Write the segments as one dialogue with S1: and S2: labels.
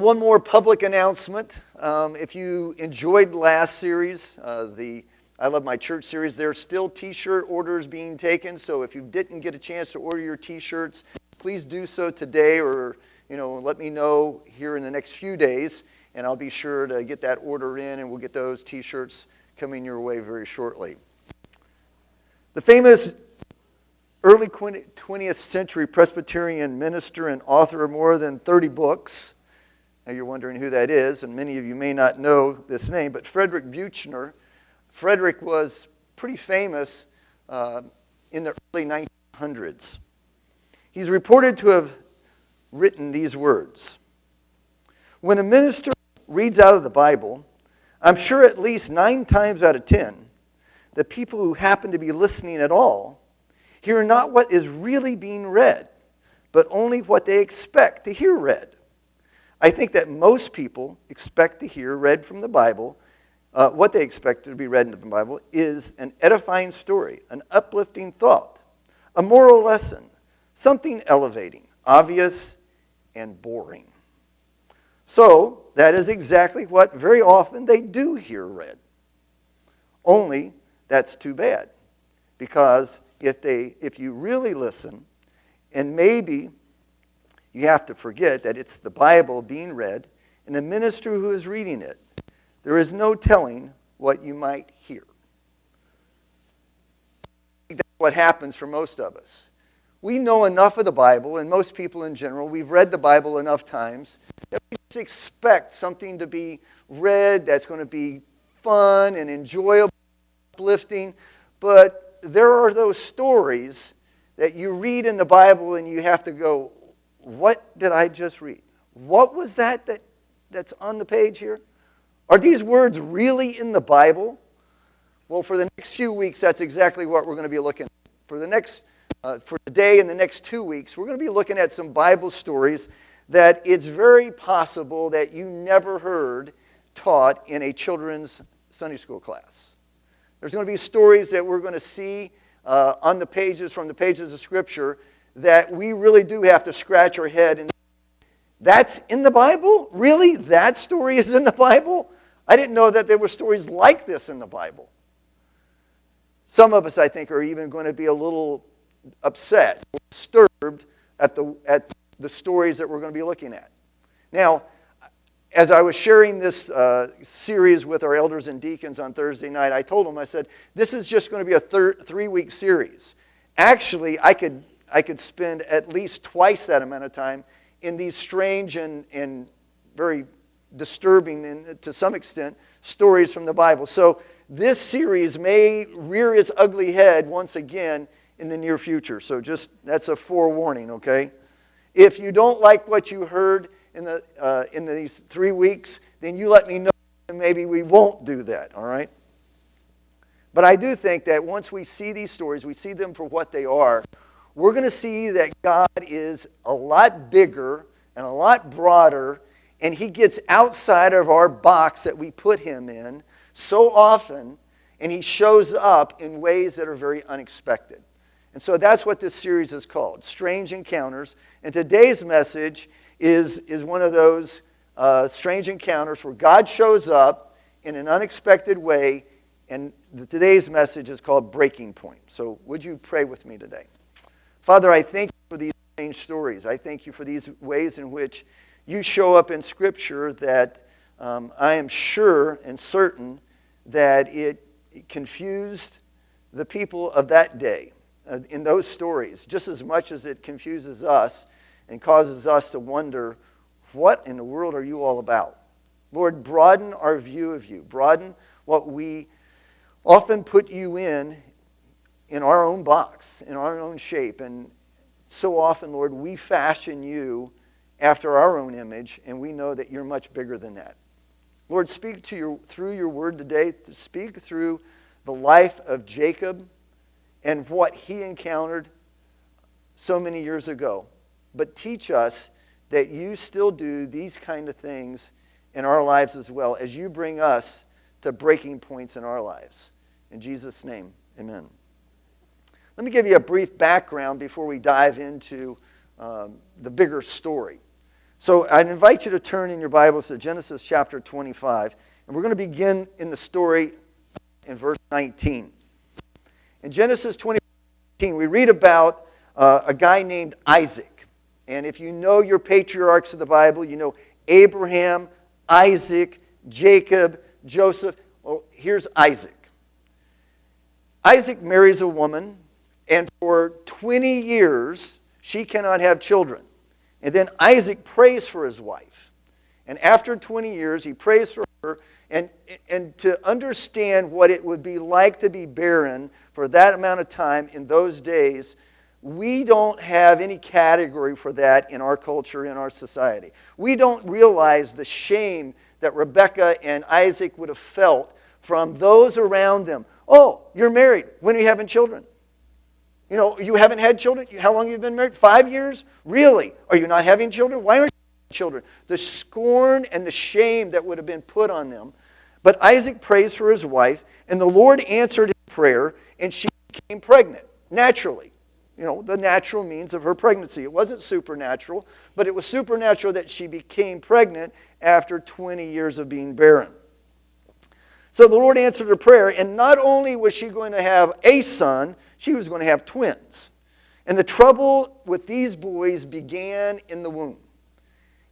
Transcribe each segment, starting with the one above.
S1: One more public announcement. If you enjoyed last series, the I Love My Church series, there's still t-shirt orders being taken. So if you didn't get a chance to order your t-shirts, please do so today, or let me know here in the next few days, and I'll be sure to get that order in, and we'll get those t-shirts coming your way very shortly. The famous early 20th century Presbyterian minister and author of more than 30 books. Now you're wondering who that is, and many of you may not know this name, but Frederick Buechner. Frederick was pretty famous in the early 1900s. He's reported to have written these words: "When a minister reads out of the Bible, I'm sure at least 9 times out of 10, the people who happen to be listening at all hear not what is really being read, but only what they expect to hear read. I think that most people expect to hear read from the Bible. What they expect to be read in the Bible is an edifying story, an uplifting thought, a moral lesson, something elevating, obvious, and boring. So that is exactly what very often they do hear read. Only that's too bad, because if you really listen, and maybe you have to forget that it's the Bible being read and the minister who is reading it, there is no telling what you might hear." That's what happens for most of us. We know enough of the Bible, and most people in general, we've read the Bible enough times, that we just expect something to be read that's going to be fun and enjoyable, uplifting. But there are those stories that you read in the Bible and you have to go, what did I just read? What was that's on the page here? Are these words really in the Bible? Well, for the next few weeks, that's exactly what we're going to be looking at. For today and the next 2 weeks, we're going to be looking at some Bible stories that it's very possible that you never heard taught in a children's Sunday school class. There's going to be stories that we're going to see on the pages, from the pages of Scripture, that we really do have to scratch our head and, that's in the Bible? Really? That story is in the Bible? I didn't know that there were stories like this in the Bible. Some of us, I think, are even going to be a little upset, disturbed at the stories that we're going to be looking at. Now, as I was sharing this series with our elders and deacons on Thursday night, I told them, I said, this is just going to be a 3-week series. Actually, I could spend at least twice that amount of time in these strange and very disturbing, and to some extent, stories from the Bible. So this series may rear its ugly head once again in the near future. So that's a forewarning, okay? If you don't like what you heard in these 3 weeks, then you let me know, and maybe we won't do that, all right? But I do think that once we see these stories, we see them for what they are, we're going to see that God is a lot bigger and a lot broader, and He gets outside of our box that we put Him in so often, and He shows up in ways that are very unexpected. And so that's what this series is called, Strange Encounters. And today's message is one of those strange encounters where God shows up in an unexpected way, and today's message is called Breaking Point. So would you pray with me today? Father, I thank you for these strange stories. I thank you for these ways in which you show up in Scripture that I am sure and certain that it confused the people of that day in those stories, just as much as it confuses us and causes us to wonder, what in the world are you all about? Lord, broaden our view of you. Broaden what we often put you in our own box, in our own shape. And so often, Lord, we fashion you after our own image, and we know that you're much bigger than that. Lord, speak through your word today. Speak through the life of Jacob and what he encountered so many years ago. But teach us that you still do these kind of things in our lives as well, as you bring us to breaking points in our lives. In Jesus' name, amen. Let me give you a brief background before we dive into the bigger story. So I'd invite you to turn in your Bibles to Genesis chapter 25. And we're going to begin in the story in verse 19. In Genesis 20, we read about a guy named Isaac. And if you know your patriarchs of the Bible, you know Abraham, Isaac, Jacob, Joseph. Well, here's Isaac. Isaac marries a woman, and for 20 years, she cannot have children. And then Isaac prays for his wife. And after 20 years, he prays for her. And to understand what it would be like to be barren for that amount of time in those days, we don't have any category for that in our culture, in our society. We don't realize the shame that Rebekah and Isaac would have felt from those around them. Oh, you're married. When are you having children? You know, you haven't had children? How long have you been married? 5 years? Really? Are you not having children? Why aren't you having children? The scorn and the shame that would have been put on them. But Isaac prays for his wife, and the Lord answered his prayer, and she became pregnant, naturally. You know, the natural means of her pregnancy. It wasn't supernatural, but it was supernatural that she became pregnant after 20 years of being barren. So the Lord answered her prayer, and not only was she going to have a son, she was going to have twins. And the trouble with these boys began in the womb.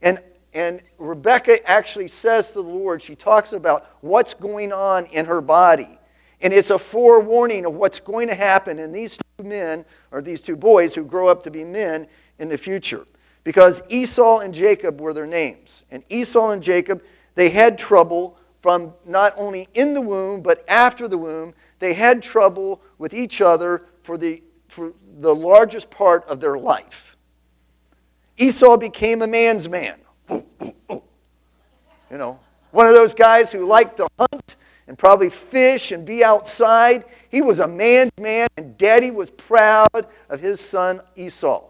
S1: And Rebekah actually says to the Lord, she talks about what's going on in her body. And it's a forewarning of what's going to happen in these two men, or these two boys who grow up to be men in the future. Because Esau and Jacob were their names. And Esau and Jacob, they had trouble from not only in the womb, but after the womb. They had trouble with each other for the largest part of their life. Esau became a man's man. You know, one of those guys who liked to hunt and probably fish and be outside. He was a man's man, and Daddy was proud of his son Esau.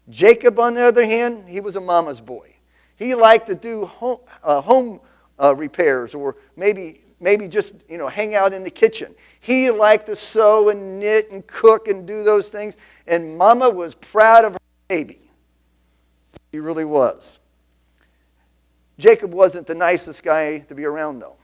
S1: Jacob, on the other hand, he was a mama's boy. He liked to do home repairs, or maybe just, you know, hang out in the kitchen. He liked to sew and knit and cook and do those things, and Mama was proud of her baby. He really was. Jacob wasn't the nicest guy to be around, though.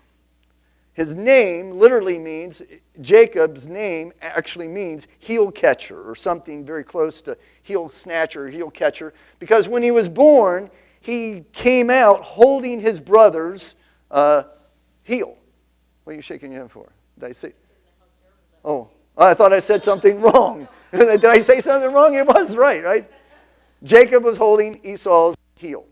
S1: His name literally means, Jacob's name actually means heel catcher, or something very close to heel snatcher or heel catcher, because when he was born, he came out holding his brother's heel. What are you shaking your head for? Did I say? Oh, I thought I said something wrong. Did I say something wrong? It was right? Jacob was holding Esau's heel.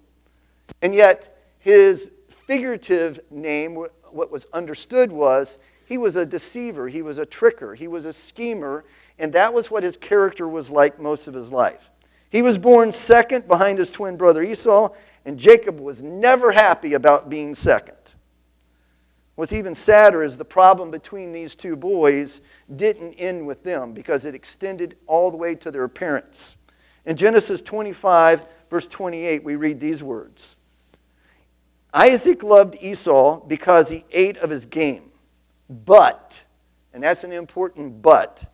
S1: And yet, his figurative name, what was understood was, he was a deceiver, he was a tricker, he was a schemer, and that was what his character was like most of his life. He was born second behind his twin brother Esau, and Jacob was never happy about being second. What's even sadder is the problem between these two boys didn't end with them, because it extended all the way to their parents. In Genesis 25, verse 28, we read these words. Isaac loved Esau because he ate of his game. But, and that's an important but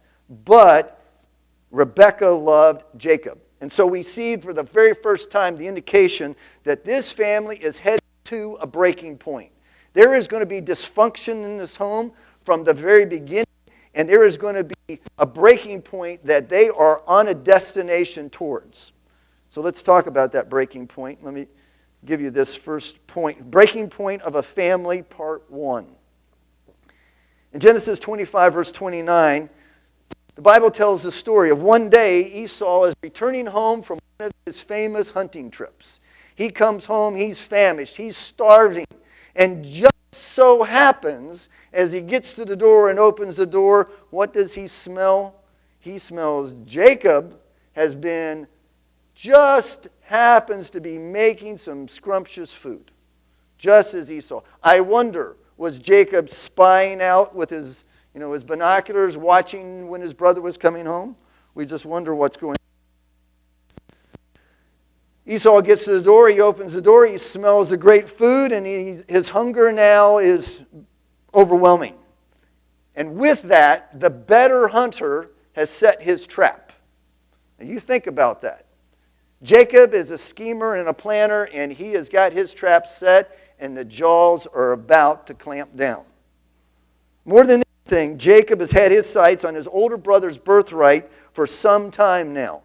S1: Rebekah loved Jacob. And so we see for the very first time the indication that this family is headed to a breaking point. There is going to be dysfunction in this home from the very beginning, and there is going to be a breaking point that they are on a destination towards. So let's talk about that breaking point. Let me give you this first point. Breaking point of a family, part 1. In Genesis 25, verse 29, the Bible tells the story of one day Esau is returning home from one of his famous hunting trips. He comes home, he's famished, he's starving, and just so happens, as he gets to the door and opens the door, what does he smell? He smells Jacob has been, just happens to be making some scrumptious food, just as Esau. I wonder, was Jacob spying out with his binoculars, watching when his brother was coming home? We just wonder what's going on. Esau gets to the door, he opens the door, he smells the great food, and his hunger now is overwhelming. And with that, the better hunter has set his trap. Now you think about that. Jacob is a schemer and a planner, and he has got his trap set, and the jaws are about to clamp down. More than anything, Jacob has had his sights on his older brother's birthright for some time now.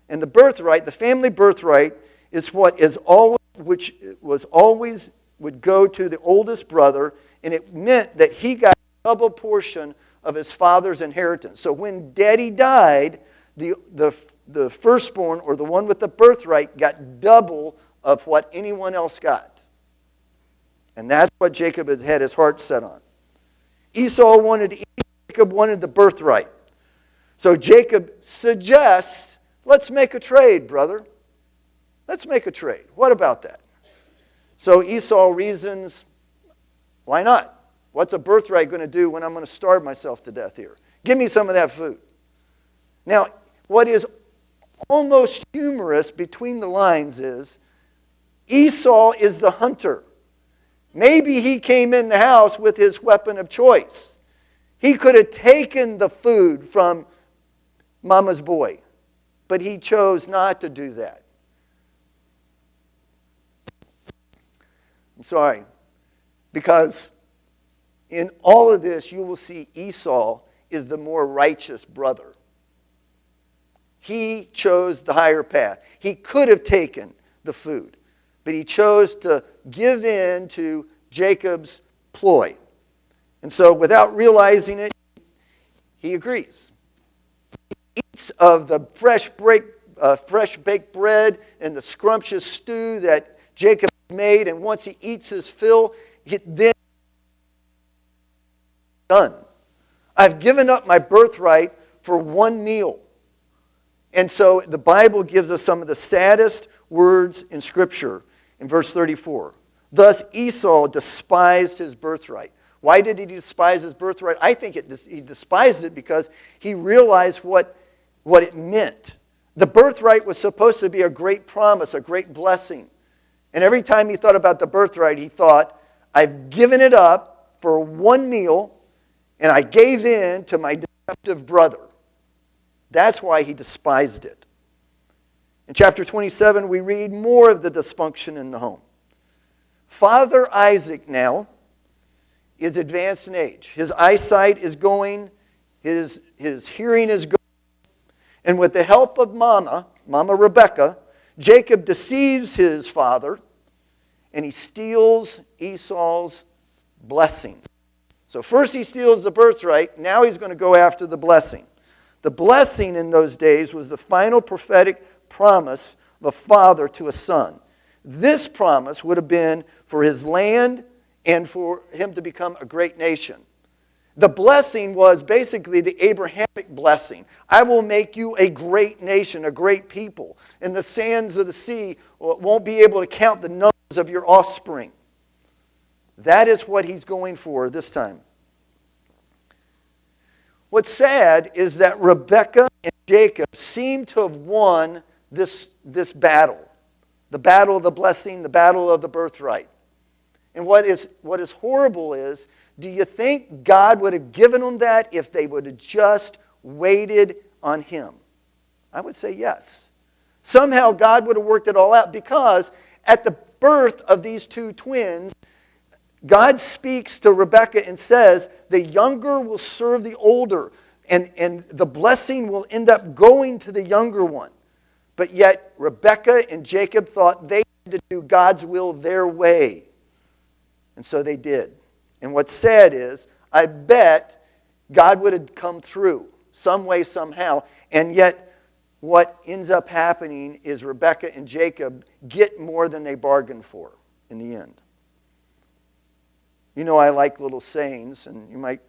S1: And the birthright, the family birthright, is what is always, which was always would go to the oldest brother, and it meant that he got a double portion of his father's inheritance. So when Daddy died, the firstborn, or the one with the birthright, got double of what anyone else got. And that's what Jacob had his heart set on. Esau wanted to eat, Jacob wanted the birthright. So Jacob suggests, let's make a trade, brother. Let's make a trade. What about that? So Esau reasons, why not? What's a birthright going to do when I'm going to starve myself to death here? Give me some of that food. Now, what is almost humorous between the lines is Esau is the hunter. Maybe he came in the house with his weapon of choice. He could have taken the food from Mama's boy, but he chose not to do that. I'm sorry, because in all of this, you will see Esau is the more righteous brother. He chose the higher path. He could have taken the food, but he chose to give in to Jacob's ploy. And so without realizing it, he agrees. He eats of the fresh baked bread and the scrumptious stew that Jacob made, and once he eats his fill, then done. I've given up my birthright for one meal. And so the Bible gives us some of the saddest words in Scripture in verse 34. Thus Esau despised his birthright. Why did he despise his birthright? I think he despised it because he realized what it meant. The birthright was supposed to be a great promise, a great blessing. And every time he thought about the birthright, he thought, I've given it up for one meal, and I gave in to my deceptive brother. That's why he despised it. In chapter 27, we read more of the dysfunction in the home. Father Isaac now is advanced in age. His eyesight is going, his hearing is going. And with the help of Mama Rebekah, Jacob deceives his father, and he steals Esau's blessing. So first he steals the birthright, now he's going to go after the blessing. The blessing in those days was the final prophetic promise of a father to a son. This promise would have been for his land and for him to become a great nation. The blessing was basically the Abrahamic blessing. I will make you a great nation, a great people. And the sands of the sea won't be able to count the numbers of your offspring. That is what he's going for this time. What's sad is that Rebekah and Jacob seem to have won this battle. The battle of the blessing, the battle of the birthright. And what is horrible is, do you think God would have given them that if they would have just waited on him? I would say yes. Somehow God would have worked it all out, because at the birth of these two twins, God speaks to Rebekah and says, the younger will serve the older, and the blessing will end up going to the younger one. But yet Rebekah and Jacob thought they had to do God's will their way. And so they did. And what's sad is, I bet God would have come through some way, somehow. And yet what ends up happening is Rebekah and Jacob get more than they bargained for in the end. You know, I like little sayings, and you might,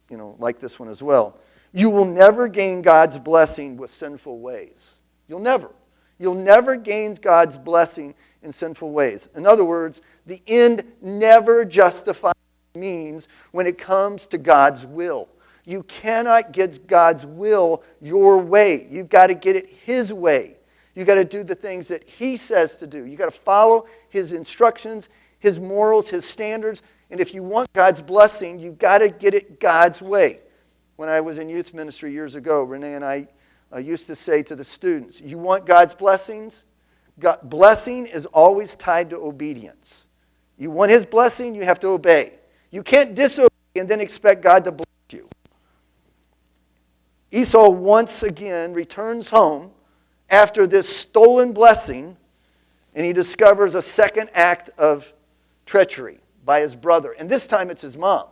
S1: like this one as well. You will never gain God's blessing with sinful ways. You'll never gain God's blessing in sinful ways. In other words, the end never justifies means when it comes to God's will. You cannot get God's will your way. You've got to get it his way. You've got to do the things that he says to do. You've got to follow his instructions, his morals, his standards. And if you want God's blessing, you've got to get it God's way. When I was in youth ministry years ago, Renee and I used to say to the students, you want God's blessings? Blessing is always tied to obedience. You want his blessing, you have to obey. You can't disobey and then expect God to bless you. Esau once again returns home after this stolen blessing, and he discovers a second act of treachery by his brother. And this time it's his mom.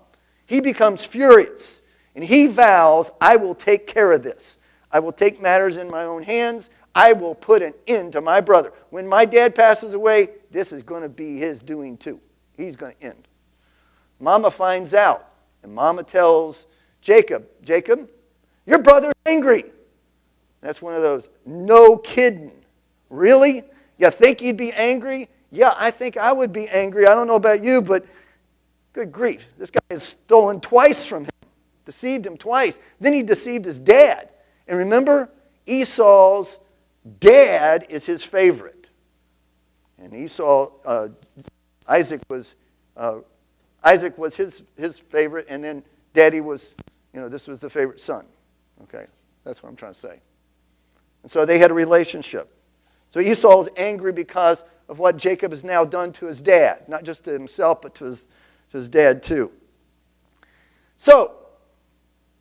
S1: He becomes furious, and he vows, I will take care of this. I will take matters in my own hands. I will put an end to my brother. When my dad passes away, this is going to be his doing too. He's going to end. Mama finds out, and Mama tells Jacob, Jacob, your brother's angry. That's one of those, no kidding. Really? You think he'd be angry? Yeah, I think I would be angry. I don't know about you, but good grief. This guy has stolen twice from him, deceived him twice. Then he deceived his dad. And remember, Esau's dad is his favorite. And Isaac was his favorite, and then Daddy was, this was the favorite son. Okay, that's what I'm trying to say. And so they had a relationship. So Esau is angry because of what Jacob has now done to his dad, not just to himself, but to his dad too. So,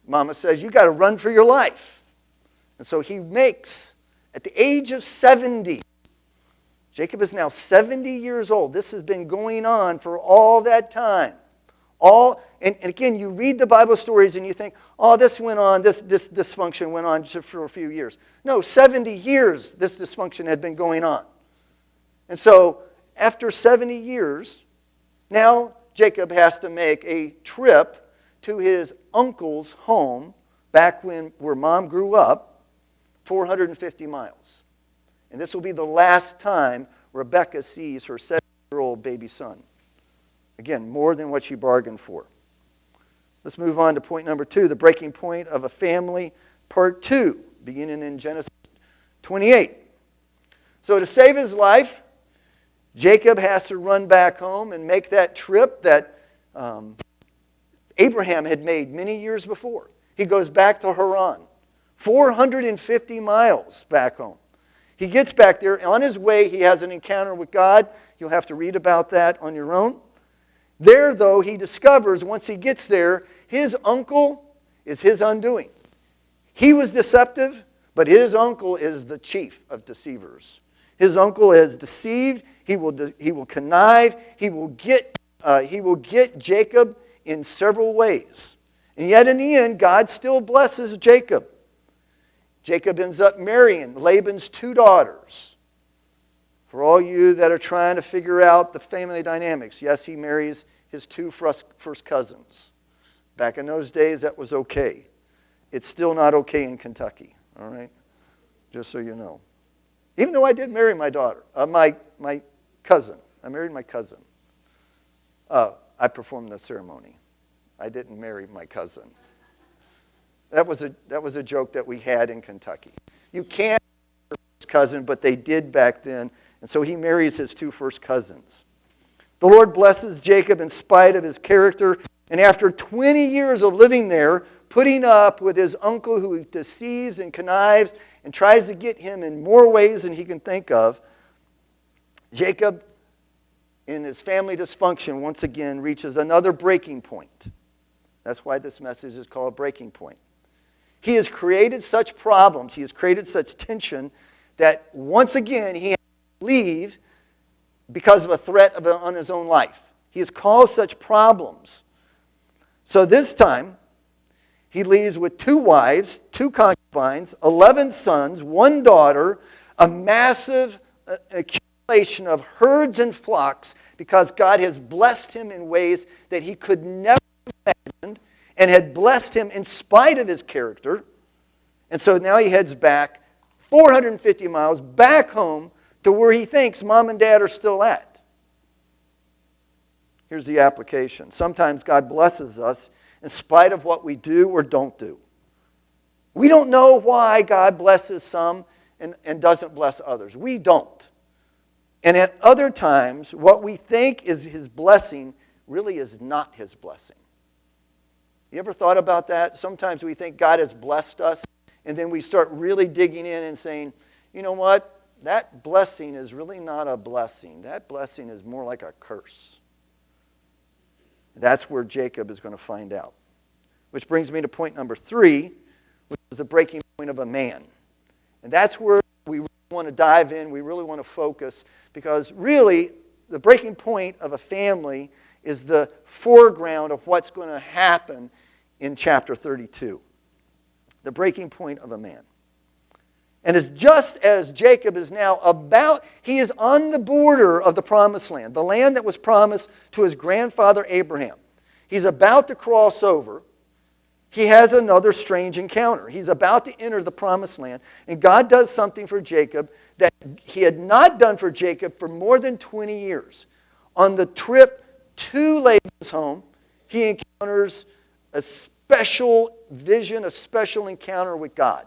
S1: Mama says, you got to run for your life. And so he makes, at the age of 70, Jacob is now 70 years old. This has been going on for all that time. And again, you read the Bible stories and you think, oh, this went on, this dysfunction went on just for a few years. No, 70 years this dysfunction had been going on. And so after 70 years, now Jacob has to make a trip to his uncle's home back where Mom grew up, 450 miles. And this will be the last time Rebekah sees her 7-year-old baby son. Again, more than what she bargained for. Let's move on to point number 2, the breaking point of a family, part 2, beginning in Genesis 28. So to save his life, Jacob has to run back home and make that trip that Abraham had made many years before. He goes back to Haran, 450 miles back home. He gets back there. On his way, he has an encounter with God. You'll have to read about that on your own. There, though, he discovers, once he gets there, his uncle is his undoing. He was deceptive, but his uncle is the chief of deceivers. His uncle is deceived. He will connive. He will get Jacob in several ways. And yet in the end, God still blesses Jacob. Jacob ends up marrying Laban's 2 daughters. For all you that are trying to figure out the family dynamics, yes, he marries his 2 first cousins. Back in those days, that was okay. It's still not okay in Kentucky, all right? Just so you know. Even though I did marry my daughter, my cousin. I married my cousin. I performed the ceremony. I didn't marry my cousin. That was a joke that we had in Kentucky. You can't marry your cousin, but they did back then. And so he marries his 2 first cousins. The Lord blesses Jacob in spite of his character. And after 20 years of living there, putting up with his uncle who deceives and connives and tries to get him in more ways than he can think of, Jacob, in his family dysfunction, once again reaches another breaking point. That's why this message is called Breaking Point. He has created such problems, he has created such tension that once again he has to leave because of a threat on his own life. He has caused such problems. So this time, he leaves with 2 wives, 2 concubines, 11 sons, 1 daughter, a massive accumulation of herds and flocks because God has blessed him in ways that he could never imagine and had blessed him in spite of his character. And so now he heads back 450 miles back home to where he thinks Mom and Dad are still at. Here's the application. Sometimes God blesses us in spite of what we do or don't do. We don't know why God blesses some and doesn't bless others. We don't. And at other times, what we think is his blessing really is not his blessing. You ever thought about that? Sometimes we think God has blessed us, And then we start really digging in and saying, you know what? That blessing is really not a blessing. That blessing is more like a curse. That's where Jacob is going to find out. Which brings me to point number 3, which is the breaking point of a man. And that's where we really want to dive in. We really want to focus, because really the breaking point of a family is the foreground of what's going to happen in chapter 32. The breaking point of a man. And it's just as Jacob is now he is on the border of the promised land, the land that was promised to his grandfather Abraham. He's about to cross over. He has another strange encounter. He's about to enter the promised land, and God does something for Jacob that he had not done for Jacob for more than 20 years. On the trip to Laban's home, he encounters a special vision, a special encounter with God.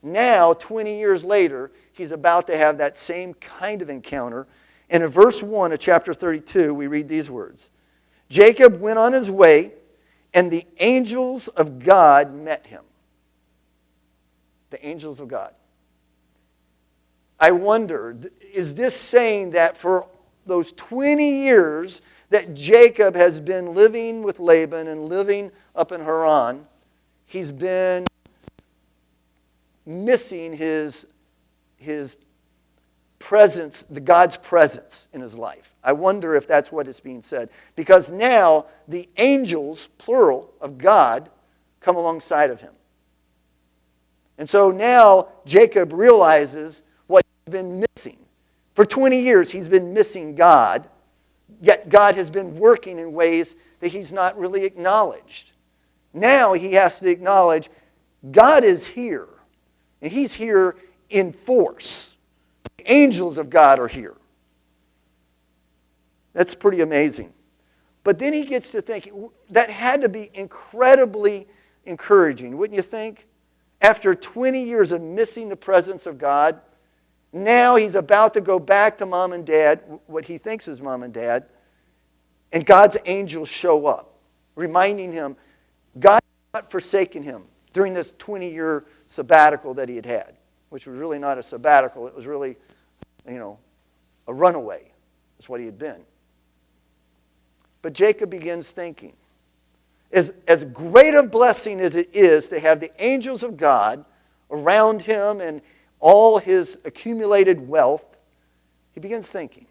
S1: Now, 20 years later, he's about to have that same kind of encounter. And in verse 1 of chapter 32, we read these words. Jacob went on his way, and the angels of God met him. The angels of God. I wonder, is this saying that for those 20 years that Jacob has been living with Laban and living up in Haran, he's been missing his presence, God's presence in his life? I wonder if that's what is being said. Because now the angels, plural, of God come alongside of him. And so now Jacob realizes what he's been missing. For 20 years he's been missing God, yet God has been working in ways that he's not really acknowledged. Now he has to acknowledge God is here, and he's here in force. The angels of God are here. That's pretty amazing. But then he gets to thinking, that had to be incredibly encouraging, wouldn't you think? After 20 years of missing the presence of God, now he's about to go back to mom and dad, what he thinks is mom and dad, and God's angels show up, reminding him God had not forsaken him during this 20-year sabbatical that he had had, which was really not a sabbatical. It was really, a runaway. That's what he had been. But Jacob begins thinking, as great a blessing as it is to have the angels of God around him and all his accumulated wealth, he begins thinking,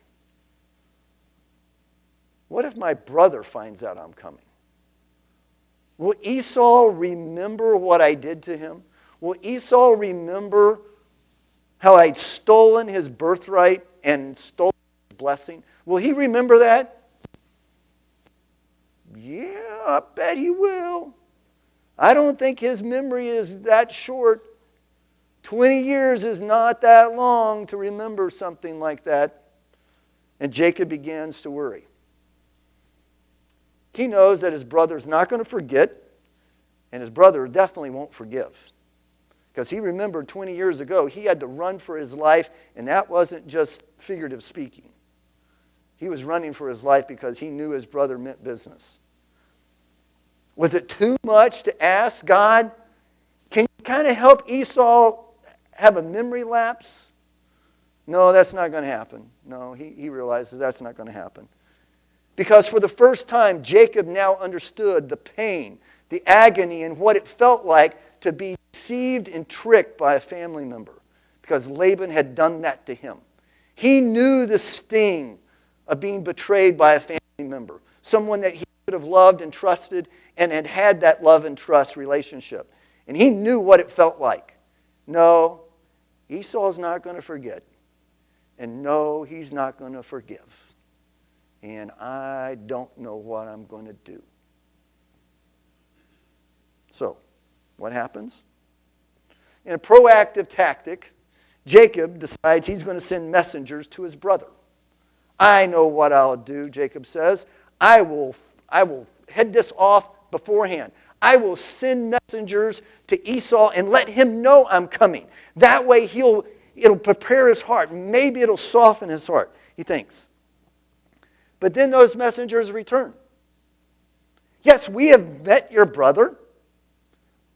S1: what if my brother finds out I'm coming? Will Esau remember what I did to him? Will Esau remember how I'd stolen his birthright and stolen his blessing? Will he remember that? Yeah, I bet he will. I don't think his memory is that short. 20 years is not that long to remember something like that. And Jacob begins to worry. He knows that his brother's not going to forget, and his brother definitely won't forgive. Because he remembered 20 years ago, he had to run for his life, and that wasn't just figurative speaking. He was running for his life because he knew his brother meant business. Was it too much to ask God, can you kind of help Esau have a memory lapse? No, that's not going to happen. No, he realizes that's not going to happen. Because for the first time, Jacob now understood the pain, the agony, and what it felt like to be deceived and tricked by a family member. Because Laban had done that to him. He knew the sting of being betrayed by a family member. Someone that he could have loved and trusted and had had that love and trust relationship. And he knew what it felt like. No, Esau's not going to forget. And no, he's not going to forgive. And I don't know what I'm going to do. So, what happens? In a proactive tactic, Jacob decides he's going to send messengers to his brother. I know what I'll do, Jacob says. I will head this off beforehand. I will send messengers to Esau and let him know I'm coming. That way it'll prepare his heart. Maybe it'll soften his heart, he thinks. But then those messengers return. Yes, we have met your brother.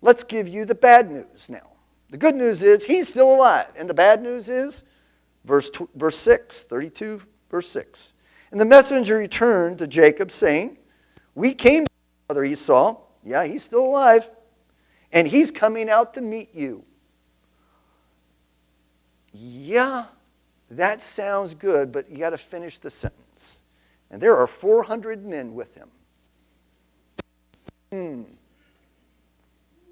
S1: Let's give you the bad news now. The good news is he's still alive. And the bad news is, verse 6, 32, verse 6. And the messenger returned to Jacob, saying, we came to brother Esau. Yeah, he's still alive. And he's coming out to meet you. Yeah, that sounds good, but you got to finish the sentence. And there are 400 men with him.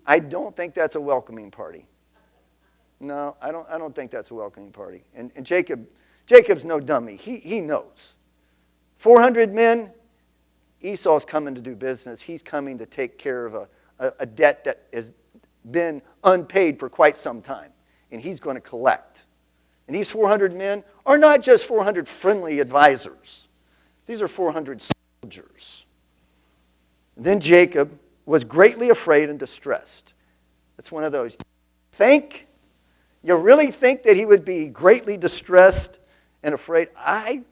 S1: I don't think that's a welcoming party. No, I don't think that's a welcoming party. And Jacob's no dummy. He knows. 400 men, Esau's coming to do business. He's coming to take care of a debt that has been unpaid for quite some time. And he's going to collect. And these 400 men are not just 400 friendly advisors. These are 400 soldiers. And then Jacob was greatly afraid and distressed. It's one of those. You really think that he would be greatly distressed and afraid? I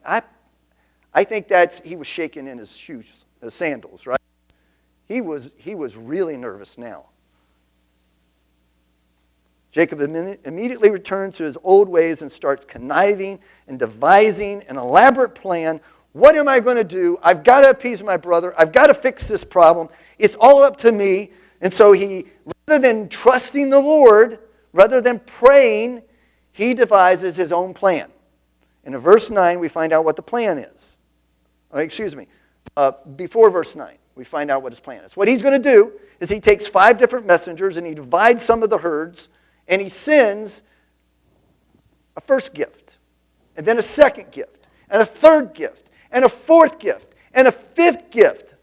S1: think he was shaking in his shoes, his sandals, right? He was really nervous now. Jacob immediately returns to his old ways and starts conniving and devising an elaborate plan. What am I going to do? I've got to appease my brother. I've got to fix this problem. It's all up to me. And so he, rather than trusting the Lord, rather than praying, he devises his own plan. And in verse 9, we find out what the plan is. Before verse 9, we find out what his plan is. What he's going to do is he takes 5 different messengers and he divides some of the herds and he sends a first gift, and then a second gift, and a third gift, and a fourth gift, and a fifth gift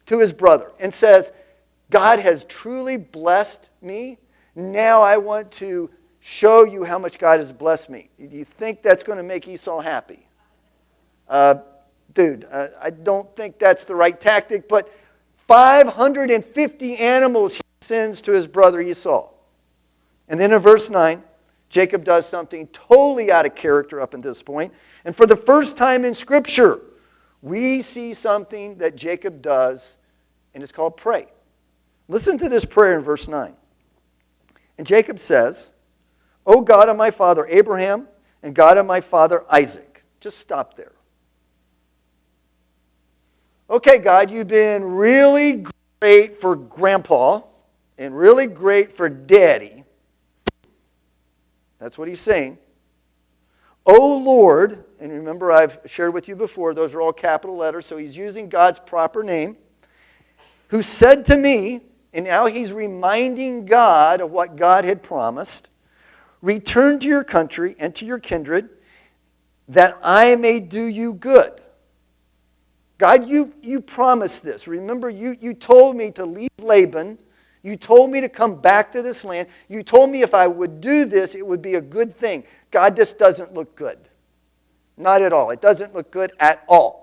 S1: to his brother, and says, God has truly blessed me. Now I want to show you how much God has blessed me. Do you think that's going to make Esau happy? I don't think that's the right tactic, but 550 animals he sends to his brother Esau. And then in verse 9, Jacob does something totally out of character up until this point. And for the first time in Scripture, we see something that Jacob does, and it's called pray. Listen to this prayer in verse 9. And Jacob says, O God of my father Abraham and God of my father Isaac. Just stop there. Okay, God, you've been really great for Grandpa and really great for Daddy. That's what he's saying. O Lord, and remember I've shared with you before, those are all capital letters, so he's using God's proper name, who said to me, and now he's reminding God of what God had promised, return to your country and to your kindred, that I may do you good. God, you promised this. Remember, you told me to leave Laban. You told me to come back to this land. You told me if I would do this, it would be a good thing. God, this doesn't look good. Not at all. It doesn't look good at all.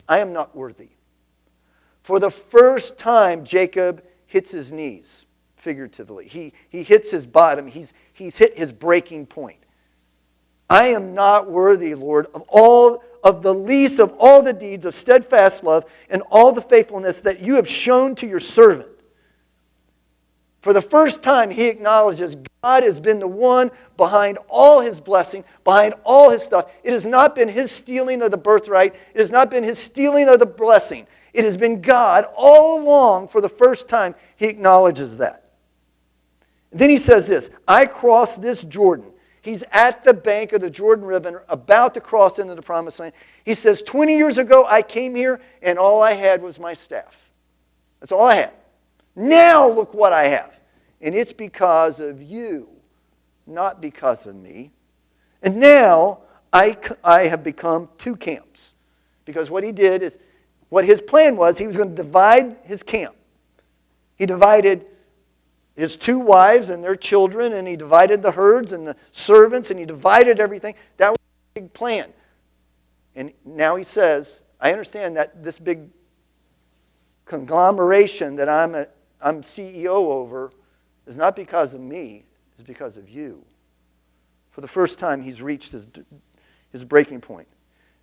S1: I am not worthy. For the first time, Jacob hits his knees, figuratively. He hits his bottom. He's hit his breaking point. I am not worthy, Lord, of the least of all the deeds of steadfast love and all the faithfulness that you have shown to your servant. For the first time, he acknowledges God has been the one behind all his blessing, behind all his stuff. It has not been his stealing of the birthright. It has not been his stealing of the blessing. It has been God all along. For the first time, he acknowledges that. Then he says this, I crossed this Jordan. He's at the bank of the Jordan River, about to cross into the Promised Land. He says, 20 years ago, I came here, and all I had was my staff. That's all I had. Now look what I have. And it's because of you, not because of me. And now I have become 2 camps. Because what he did is, what his plan was, he was going to divide his camp. He divided his 2 wives and their children, and he divided the herds and the servants, and he divided everything. That was a big plan. And now he says, I understand that this big conglomeration that I'm CEO over is not because of me, it's because of you. For the first time, he's reached his breaking point.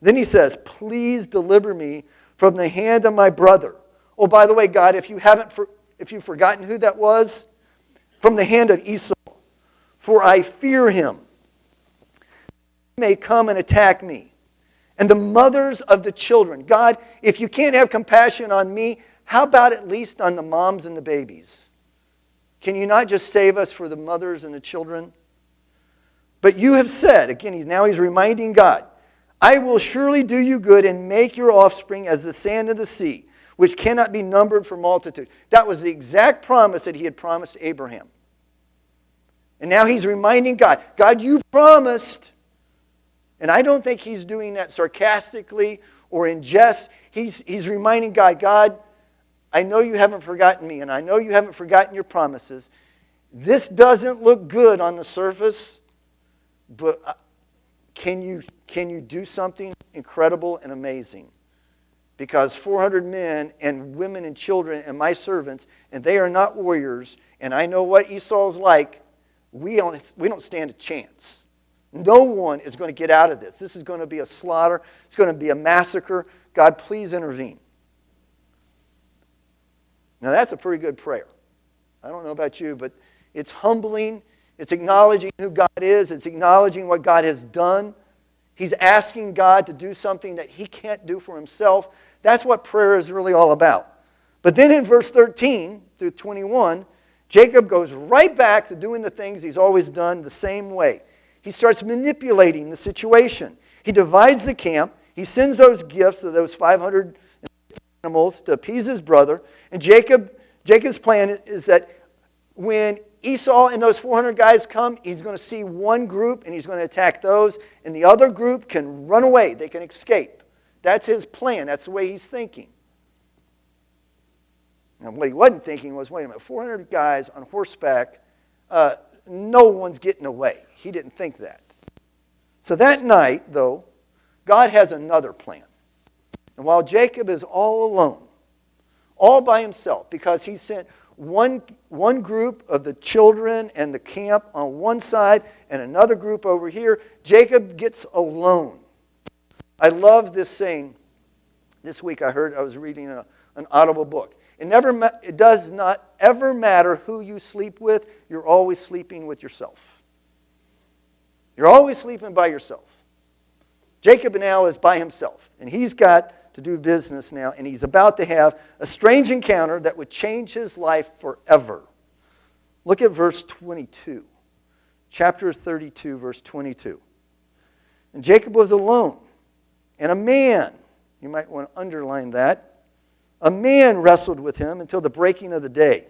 S1: Then he says, please deliver me from the hand of my brother, Oh, by the way, God, if you've forgotten who that was, from the hand of Esau. For I fear him. He may come and attack me. And the mothers of the children. God, if you can't have compassion on me, how about at least on the moms and the babies? Can you not just save us for the mothers and the children? But you have said, again, he's reminding God, I will surely do you good and make your offspring as the sand of the sea, which cannot be numbered for multitude. That was the exact promise that he had promised Abraham. And now he's reminding God, God, you promised. And I don't think he's doing that sarcastically or in jest. He's reminding God, God, I know you haven't forgotten me, and I know you haven't forgotten your promises. This doesn't look good on the surface, but can you do something incredible and amazing? Because 400 men and women and children and my servants, and they are not warriors, and I know what Esau's like, we don't stand a chance. No one is going to get out of this. This is going to be a slaughter. It's going to be a massacre. God, please intervene. Now that's a pretty good prayer. I don't know about you, but it's humbling. It's acknowledging who God is. It's acknowledging what God has done. He's asking God to do something that he can't do for himself. That's what prayer is really all about. But then in verse 13 through 21, Jacob goes right back to doing the things he's always done the same way. He starts manipulating the situation. He divides the camp. He sends those gifts of those 500 animals to appease his brother. And Jacob's plan is that when Esau and those 400 guys come, he's going to see one group and he's going to attack those, and the other group can run away. They can escape. That's his plan. That's the way he's thinking. Now, what he wasn't thinking was, wait a minute, 400 guys on horseback, no one's getting away. He didn't think that. So that night, though, God has another plan. And while Jacob is all alone, all by himself, because he sent one group of the children and the camp on one side and another group over here, Jacob gets alone. I love this saying. This week I was reading an Audible book. It does not ever matter who you sleep with, you're always sleeping with yourself. You're always sleeping by yourself. Jacob now is by himself, and he's got to do business now, and he's about to have a strange encounter that would change his life forever. Look at verse 22. Chapter 32, verse 22. And Jacob was alone, and a man, you might want to underline that, a man wrestled with him until the breaking of the day.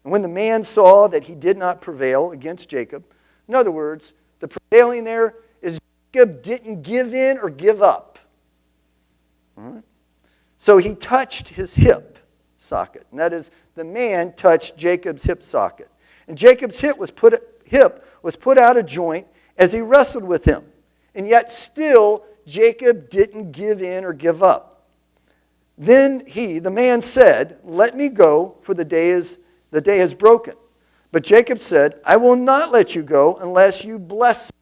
S1: And when the man saw that he did not prevail against Jacob, in other words, the prevailing there is Jacob didn't give in or give up. All right? So he touched his hip socket. And that is, the man touched Jacob's hip socket. And Jacob's hip was put out of joint as he wrestled with him. And yet still, Jacob didn't give in or give up. Then the man said, let me go, for the day is broken. But Jacob said, I will not let you go unless you bless me.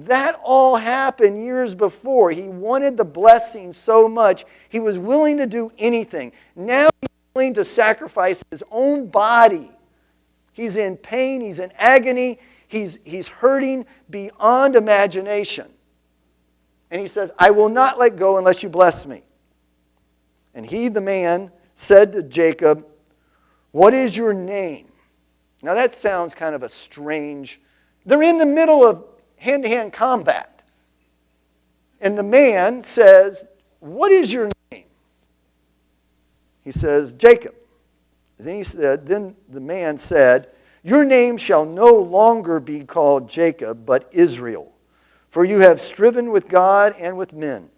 S1: That all happened years before. He wanted the blessing so much, he was willing to do anything. Now he's willing to sacrifice his own body. He's in pain, he's in agony, he's hurting beyond imagination. And he says, I will not let go unless you bless me. And the man, said to Jacob, what is your name? Now that sounds kind of a strange. They're in the middle of hand-to-hand combat. And the man says, what is your name? He says, Jacob. Then the man said, your name shall no longer be called Jacob, but Israel. For you have striven with God and with men,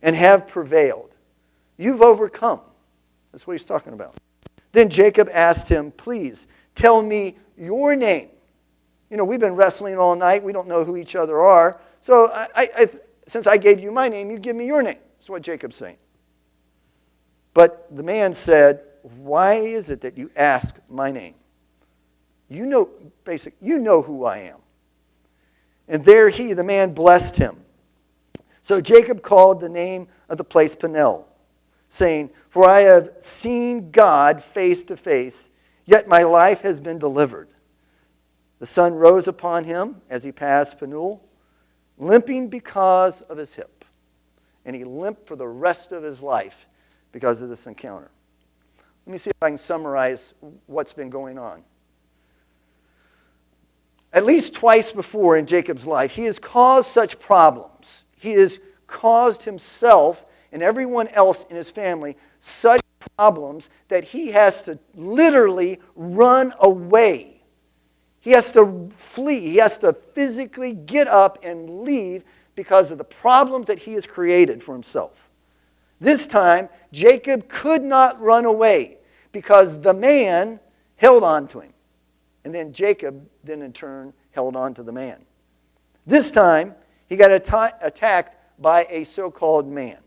S1: and have prevailed. You've overcome. That's what he's talking about. Then Jacob asked him, please, tell me your name. You know, we've been wrestling all night. We don't know who each other are. So since I gave you my name, you give me your name. That's what Jacob's saying. But the man said, why is it that you ask my name? You know who I am. And there the man blessed him. So Jacob called the name of the place Peniel, saying, "For I have seen God face to face, yet my life has been delivered." The sun rose upon him as he passed Peniel, limping because of his hip. And he limped for the rest of his life because of this encounter. Let me see if I can summarize what's been going on. At least twice before in Jacob's life, he has caused such problems. He has caused himself and everyone else in his family such problems that he has to literally run away. He has to flee. He has to physically get up and leave because of the problems that he has created for himself. This time, Jacob could not run away because the man held on to him. And then Jacob, then in turn, held on to the man. This time, he got attacked by a so-called man.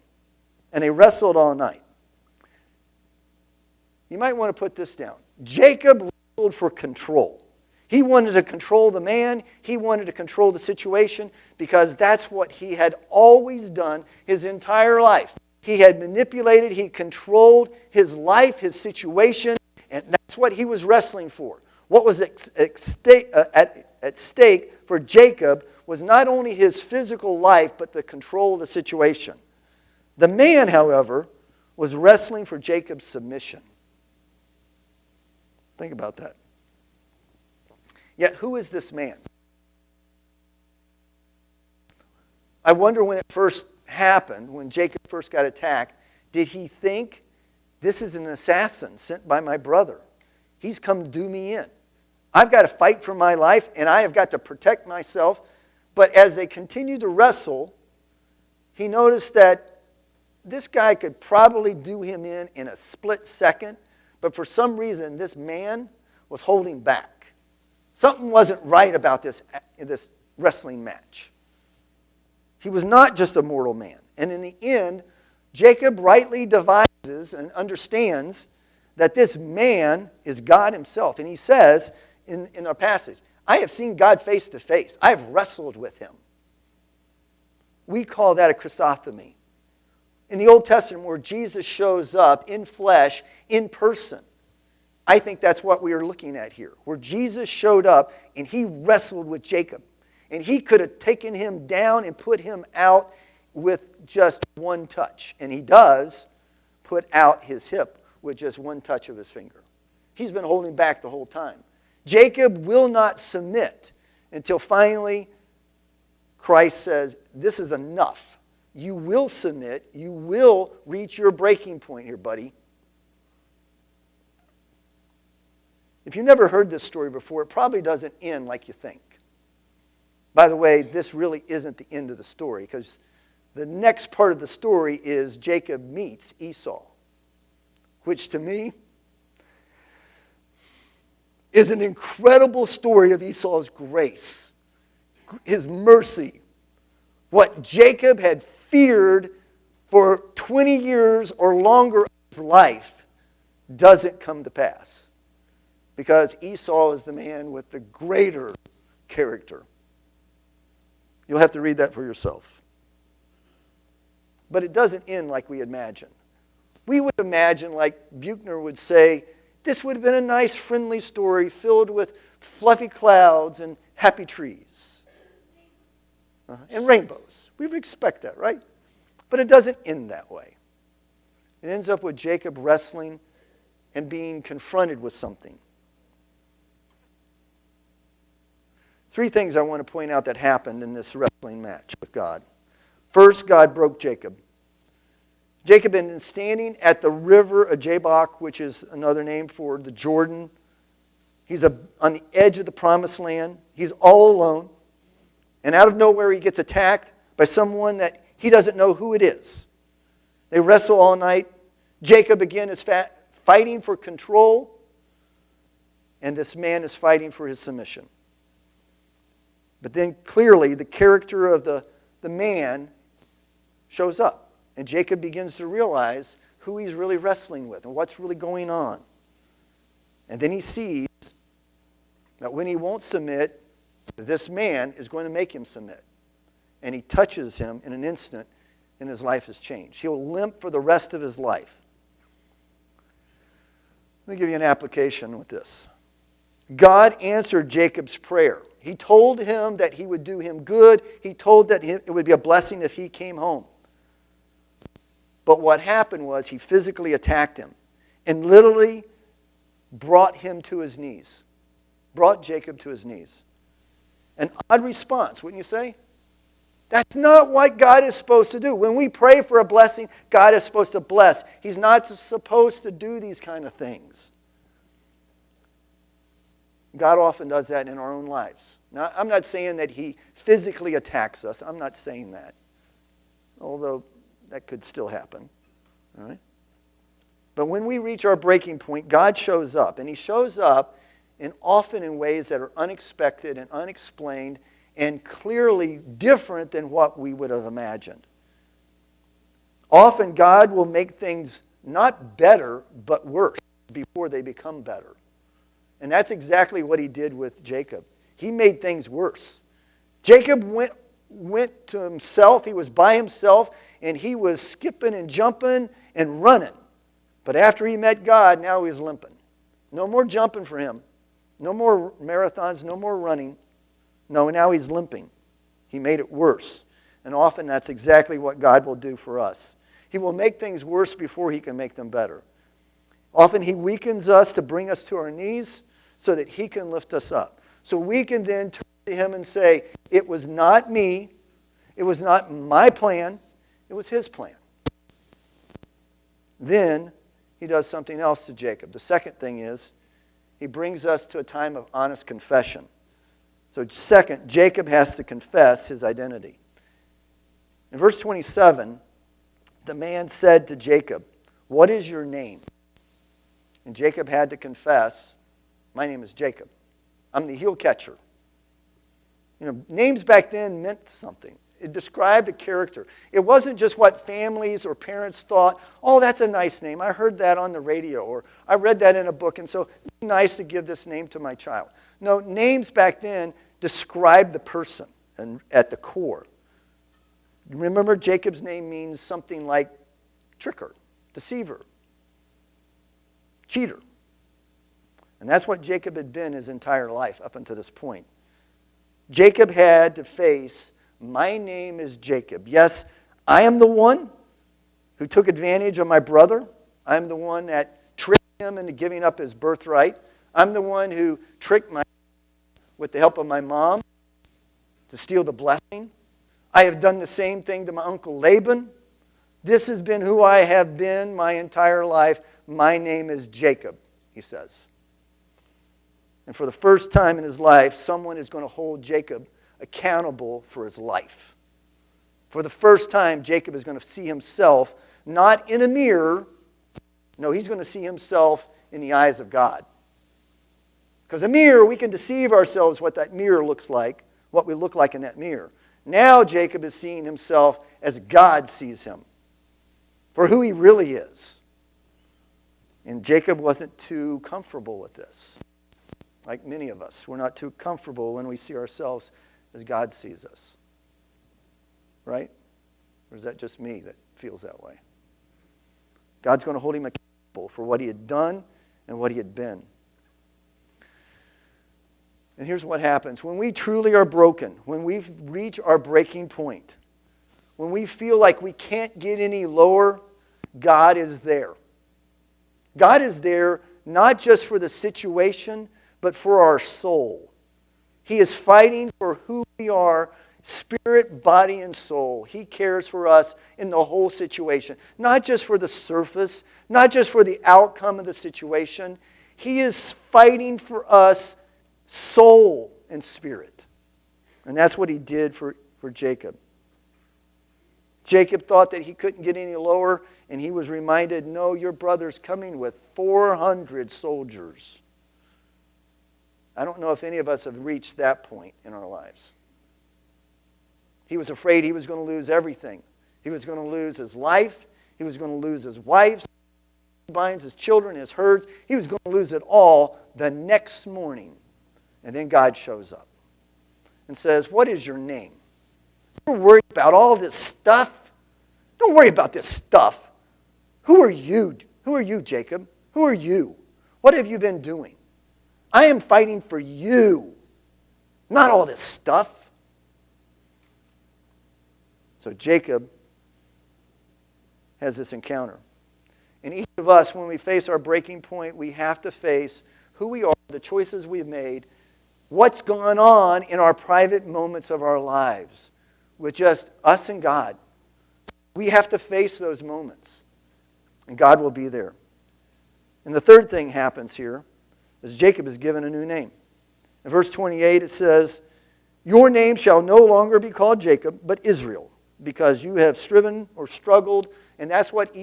S1: And they wrestled all night. You might want to put this down. Jacob wrestled for control. He wanted to control the man. He wanted to control the situation because that's what he had always done his entire life. He had manipulated, he controlled his life, his situation, and that's what he was wrestling for. What was at stake for Jacob was not only his physical life, but the control of the situation. The man, however, was wrestling for Jacob's submission. Think about that. Yet, who is this man? I wonder when it first happened, when Jacob first got attacked, did he think, this is an assassin sent by my brother? He's come to do me in. I've got to fight for my life, and I have got to protect myself. But as they continued to wrestle, he noticed that this guy could probably do him in a split second, but for some reason, this man was holding back. Something wasn't right about this wrestling match. He was not just a mortal man. And in the end, Jacob rightly devises and understands that this man is God himself. And he says in our passage, I have seen God face to face. I have wrestled with him. We call that a Christophany. In the Old Testament, where Jesus shows up in flesh, in person, I think that's what we are looking at here, where Jesus showed up and he wrestled with Jacob. And he could have taken him down and put him out with just one touch. And he does put out his hip with just one touch of his finger. He's been holding back the whole time. Jacob will not submit until finally Christ says, this is enough. You will submit. You will reach your breaking point here, buddy. If you've never heard this story before, it probably doesn't end like you think. By the way, this really isn't the end of the story, because the next part of the story is Jacob meets Esau, which to me is an incredible story of Esau's grace, his mercy. What Jacob had feared for 20 years or longer of his life doesn't come to pass, because Esau is the man with the greater character. You'll have to read that for yourself. But it doesn't end like we imagine. We would imagine, like Buechner would say, this would have been a nice, friendly story filled with fluffy clouds and happy trees. And rainbows. We would expect that, right? But it doesn't end that way. It ends up with Jacob wrestling and being confronted with something. Three things I want to point out that happened in this wrestling match with God. First, God broke Jacob. Jacob had been standing at the river of Jabbok, which is another name for the Jordan. He's on the edge of the promised land. He's all alone. And out of nowhere, he gets attacked by someone that he doesn't know who it is. They wrestle all night. Jacob, again, is fighting for control. And this man is fighting for his submission. But then clearly the character of the man shows up. And Jacob begins to realize who he's really wrestling with and what's really going on. And then he sees that when he won't submit, this man is going to make him submit. And he touches him in an instant, and his life has changed. He'll limp for the rest of his life. Let me give you an application with this. God answered Jacob's prayer. He told him that he would do him good. He told that it would be a blessing if he came home. But what happened was he physically attacked him and literally brought him to his knees. Brought Jacob to his knees. An odd response, wouldn't you say? That's not what God is supposed to do. When we pray for a blessing, God is supposed to bless. He's not supposed to do these kind of things. God often does that in our own lives. Now, I'm not saying that he physically attacks us. I'm not saying that. Although that could still happen. All right? But when we reach our breaking point, God shows up. And he shows up often in ways that are unexpected and unexplained and clearly different than what we would have imagined. Often God will make things not better, but worse before they become better. And that's exactly what he did with Jacob. He made things worse. Jacob went to himself. He was by himself, and he was skipping and jumping and running. But after he met God, now he's limping. No more jumping for him. No more marathons, no more running. No, now he's limping. He made it worse. And often that's exactly what God will do for us. He will make things worse before he can make them better. Often he weakens us to bring us to our knees so that he can lift us up. So we can then turn to him and say, it was not me, it was not my plan, it was his plan. Then he does something else to Jacob. The second thing is, he brings us to a time of honest confession. So second, Jacob has to confess his identity. In verse 27, the man said to Jacob, "What is your name?" And Jacob had to confess, "My name is Jacob. I'm the heel catcher." You know, names back then meant something. It described a character. It wasn't just what families or parents thought, "Oh, that's a nice name. I heard that on the radio," or "I read that in a book, and so it's nice to give this name to my child." No, names back then described the person and at the core. Remember, Jacob's name means something like tricker, deceiver, cheater. And that's what Jacob had been his entire life up until this point. Jacob had to face, "My name is Jacob. Yes, I am the one who took advantage of my brother. I'm the one that tricked him into giving up his birthright. I'm the one who tricked with the help of my mom to steal the blessing. I have done the same thing to my uncle Laban. This has been who I have been my entire life. My name is Jacob," he says. And for the first time in his life, someone is going to hold Jacob accountable for his life. For the first time, Jacob is going to see himself not in a mirror. No, he's going to see himself in the eyes of God. Because a mirror, we can deceive ourselves what that mirror looks like, what we look like in that mirror. Now Jacob is seeing himself as God sees him, for who he really is. And Jacob wasn't too comfortable with this. Like many of us, we're not too comfortable when we see ourselves as God sees us. Right? Or is that just me that feels that way? God's going to hold him accountable for what he had done and what he had been. And here's what happens. When we truly are broken, when we reach our breaking point, when we feel like we can't get any lower, God is there. God is there not just for the situation, but for our soul. He is fighting for who we are, spirit, body, and soul. He cares for us in the whole situation. Not just for the surface, not just for the outcome of the situation. He is fighting for us soul and spirit. And that's what he did for Jacob. Jacob thought that he couldn't get any lower, and he was reminded, "No, your brother's coming with 400 soldiers." I don't know if any of us have reached that point in our lives. He was afraid he was going to lose everything. He was going to lose his life. He was going to lose his wife, his concubines, his children, his herds. He was going to lose it all the next morning. And then God shows up and says, "What is your name? You're worried about all this stuff. Don't worry about this stuff. Who are you? Who are you, Jacob? Who are you? What have you been doing? I am fighting for you, not all this stuff. So Jacob has this encounter. And each of us, when we face our breaking point, we have to face who we are, the choices we've made, what's going on in our private moments of our lives with just us and God. We have to face those moments, and God will be there. And the third thing happens here is Jacob is given a new name. In verse 28 it says, "Your name shall no longer be called Jacob, but Israel, because you have striven or struggled," and that's what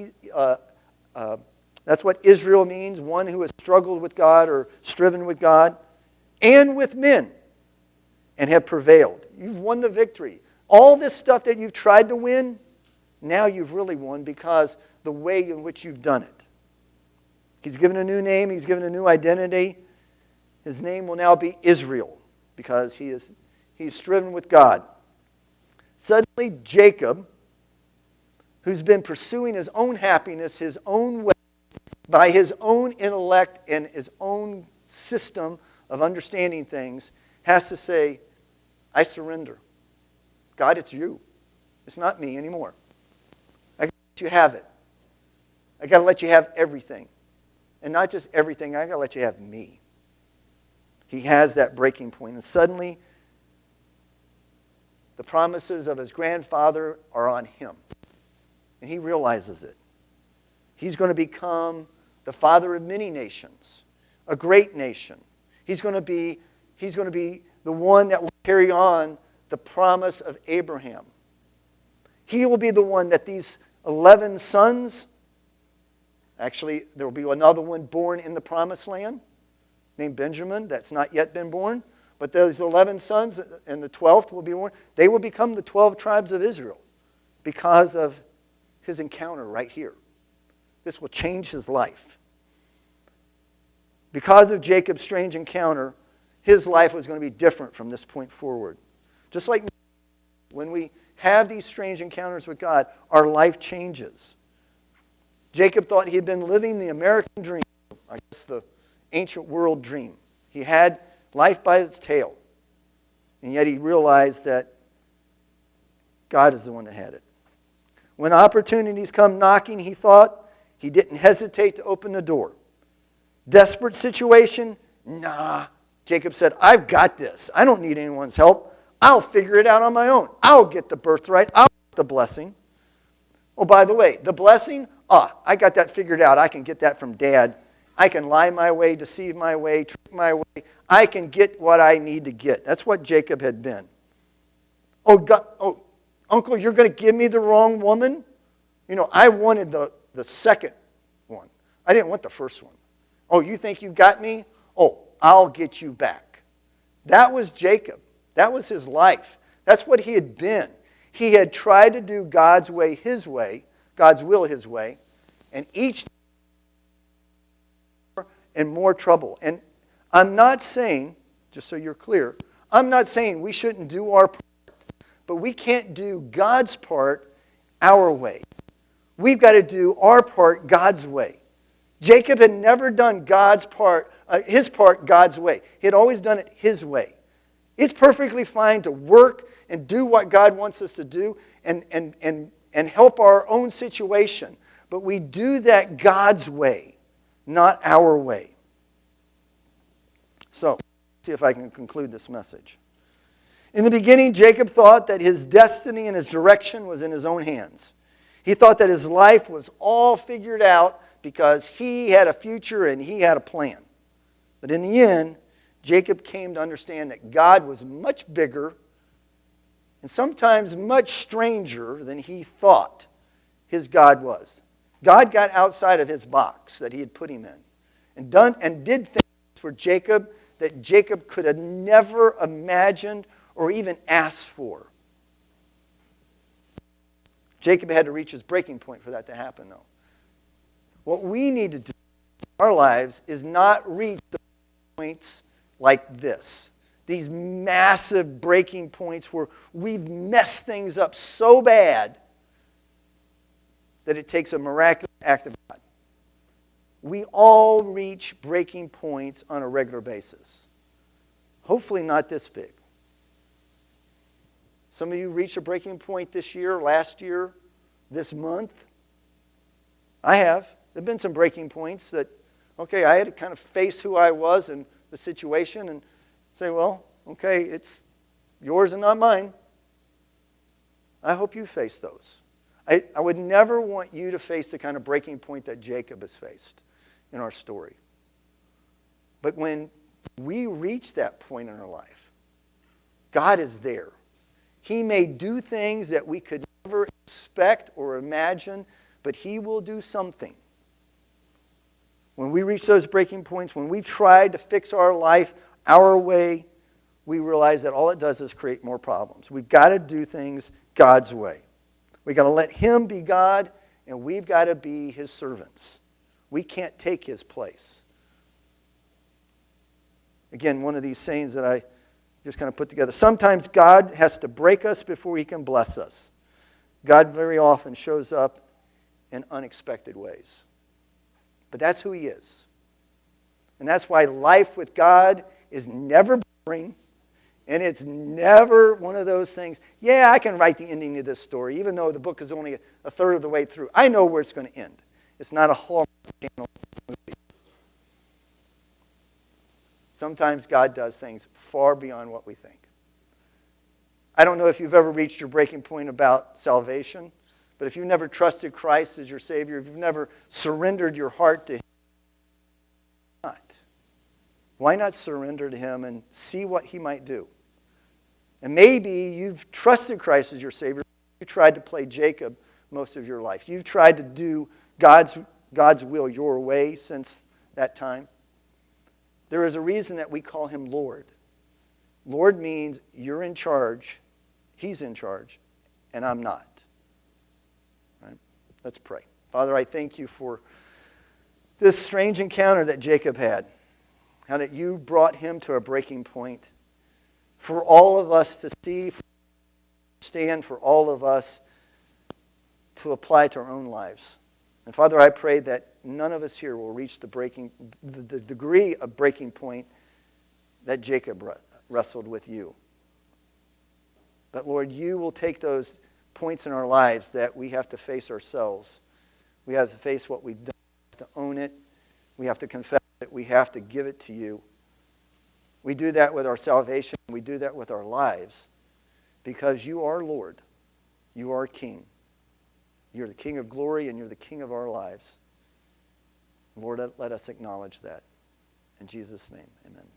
S1: Israel means, one who has struggled with God or striven with God, "and with men, and have prevailed." You've won the victory. All this stuff that you've tried to win, now you've really won because the way in which you've done it. He's given a new name. He's given a new identity. His name will now be Israel because he's striven with God. Suddenly Jacob, who's been pursuing his own happiness, his own way, by his own intellect and his own system of understanding things, has to say, "I surrender. God, it's you. It's not me anymore. I got to let you have it. I got to let you have everything. And not just everything, I got to let you have me." He has that breaking point. And suddenly, the promises of his grandfather are on him. And he realizes it. He's going to become the father of many nations, a great nation. He's going to be the one that will carry on the promise of Abraham. He will be the one that these 11 sons, actually there will be another one born in the promised land named Benjamin that's not yet been born, but those 11 sons and the 12th will be born. They will become the 12 tribes of Israel because of his encounter right here. This will change his life. Because of Jacob's strange encounter, his life was going to be different from this point forward. Just like when we have these strange encounters with God, our life changes. Jacob thought he had been living the American dream, I guess the ancient world dream. He had life by its tail. And yet he realized that God is the one that had it. When opportunities come knocking, he thought, he didn't hesitate to open the door. Desperate situation? Nah. Jacob said, "I've got this. I don't need anyone's help. I'll figure it out on my own. I'll get the birthright. I'll get the blessing." Oh, by the way, the blessing, I got that figured out. I can get that from Dad. I can lie my way, deceive my way, trick my way. I can get what I need to get. That's what Jacob had been. Oh, God, Uncle, you're going to give me the wrong woman? You know, I wanted the second one. I didn't want the first one. Oh, you think you got me? Oh, I'll get you back. That was Jacob. That was his life. That's what he had been. He had tried to do God's way, his way, God's will, his way, and each more and more trouble. And I'm not saying, just so you're clear, I'm not saying we shouldn't do our part, but we can't do God's part our way. We've got to do our part God's way. Jacob had never done his part God's way. He had always done it his way. It's perfectly fine to work and do what God wants us to do and help our own situation. But we do that God's way, not our way. So, let's see if I can conclude this message. In the beginning, Jacob thought that his destiny and his direction was in his own hands. He thought that his life was all figured out because he had a future and he had a plan. But in the end, Jacob came to understand that God was much bigger and sometimes much stranger than he thought his God was. God got outside of his box that he had put him in and did things for Jacob that Jacob could have never imagined or even asked for. Jacob had to reach his breaking point for that to happen, though. What we need to do in our lives is not reach the points like this. These massive breaking points where we've messed things up so bad that it takes a miraculous act of God. We all reach breaking points on a regular basis. Hopefully not this big. Some of you reached a breaking point this year, last year, this month. I have. There have been some breaking points that, okay, I had to kind of face who I was and the situation and say, well, okay, it's yours and not mine. I hope you face those. I would never want you to face the kind of breaking point that Jacob has faced in our story. But when we reach that point in our life, God is there. He may do things that we could never expect or imagine, but He will do something. When we reach those breaking points, when we've tried to fix our life our way, we realize that all it does is create more problems. We've got to do things God's way. We've got to let Him be God, and we've got to be His servants. We can't take His place. Again, one of these sayings that I just kind of put together. Sometimes God has to break us before He can bless us. God very often shows up in unexpected ways. But that's who He is. And that's why life with God is never boring. And it's never one of those things, yeah, I can write the ending of this story, even though the book is only a third of the way through. I know where it's going to end. It's not a Hallmark Channel movie. Sometimes God does things far beyond what we think. I don't know if you've ever reached your breaking point about salvation, but if you've never trusted Christ as your Savior, if you've never surrendered your heart to Him, why not surrender to Him and see what He might do? And maybe you've trusted Christ as your Savior. You tried to play Jacob most of your life. You've tried to do God's will your way since that time. There is a reason that we call Him Lord. Lord means you're in charge, He's in charge, and I'm not. Right? Let's pray. Father, I thank You for this strange encounter that Jacob had. How that You brought him to a breaking point. For all of us to see, for understand, for all of us to apply to our own lives. And Father, I pray that none of us here will reach the degree of breaking point that Jacob wrestled with You. But Lord, You will take those points in our lives that we have to face ourselves. We have to face what we've done. We have to own it. We have to confess it. We have to give it to You. We do that with our salvation. We do that with our lives because You are Lord. You are King. You're the King of glory and You're the King of our lives. Lord, let us acknowledge that. In Jesus' name, amen.